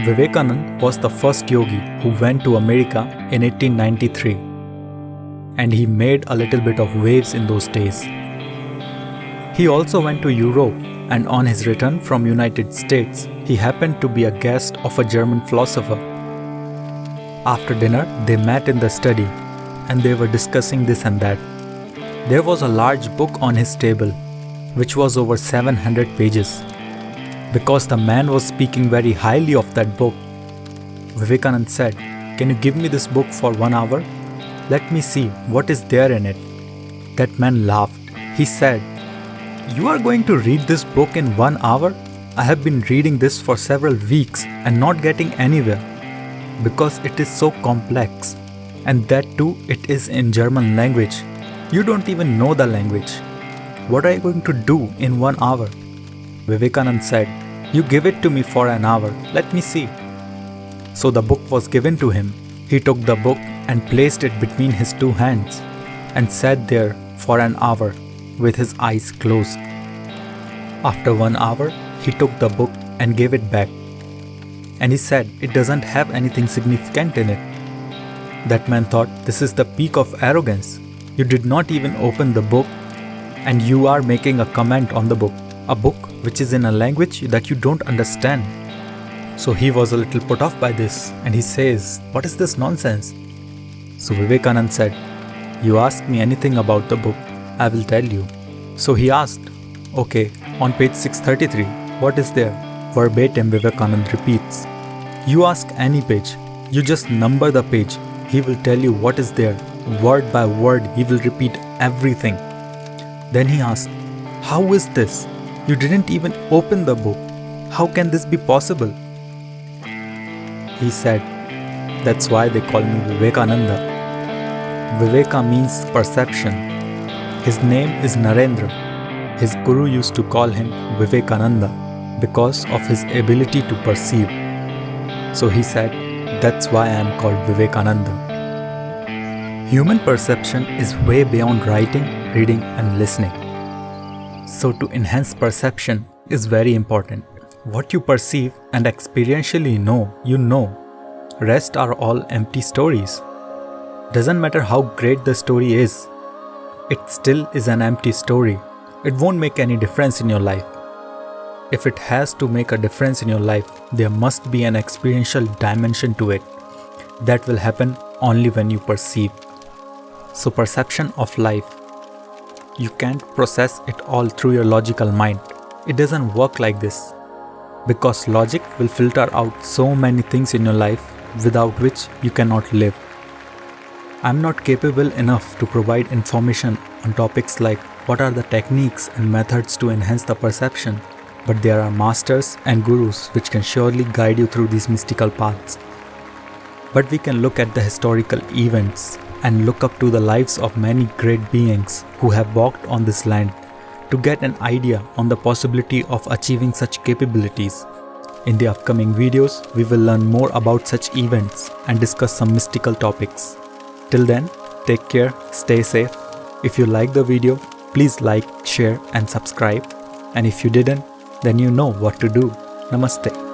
Vivekanand was the first yogi who went to America in 1893, and he made a little bit of waves in those days. He also went to Europe, and on his return from United States, he happened to be a guest of a German philosopher. After dinner, they met in the study, and they were discussing this and that. There was a large book on his table, which was over 700 pages. Because the man was speaking very highly of that book, Vivekanand said, "Can you give me this book for 1 hour? Let me see what is there in it." That man laughed. He said, "You are going to read this book in 1 hour? I have been reading this for several weeks and not getting anywhere, because it is so complex, and that too it is in German language. You don't even know the language. What are you going to do in 1 hour?" Vivekanand said, "You give it to me for an hour, let me see." So the book was given to him. He took the book and placed it between his two hands and sat there for an hour with his eyes closed. After 1 hour, he took the book and gave it back. And he said, "It doesn't have anything significant in it." That man thought, "This is the peak of arrogance. You did not even open the book and you are making a comment on the book. A book which is in a language that you don't understand." So he was a little put off by this, and he says, "What is this nonsense?" So Vivekanand said, "You ask me anything about the book, I will tell you." So he asked, "Okay, on page 633, what is there?" Verbatim Vivekanand repeats. You ask any page, you just number the page, he will tell you what is there. Word by word, he will repeat everything. Then he asked, "How is this? You didn't even open the book. How can this be possible?" He said, "That's why they call me Vivekananda." Viveka means perception. His name is Narendra. His guru used to call him Vivekananda because of his ability to perceive. So he said, "That's why I am called Vivekananda." Human perception is way beyond writing, reading, and listening. So to enhance perception is very important. What you perceive and experientially know, you know. Rest are all empty stories. Doesn't matter how great the story is, it still is an empty story. It won't make any difference in your life. If it has to make a difference in your life, there must be an experiential dimension to it. That will happen only when you perceive. So perception of life, you can't process it all through your logical mind. It doesn't work like this. Because logic will filter out so many things in your life without which you cannot live. I'm not capable enough to provide information on topics like what are the techniques and methods to enhance the perception, but there are masters and gurus which can surely guide you through these mystical paths. But we can look at the historical events and look up to the lives of many great beings who have walked on this land to get an idea on the possibility of achieving such capabilities. In the upcoming videos, we will learn more about such events and discuss some mystical topics. Till then, take care, stay safe. If you like the video, please like, share and subscribe. And if you didn't, then you know what to do. Namaste.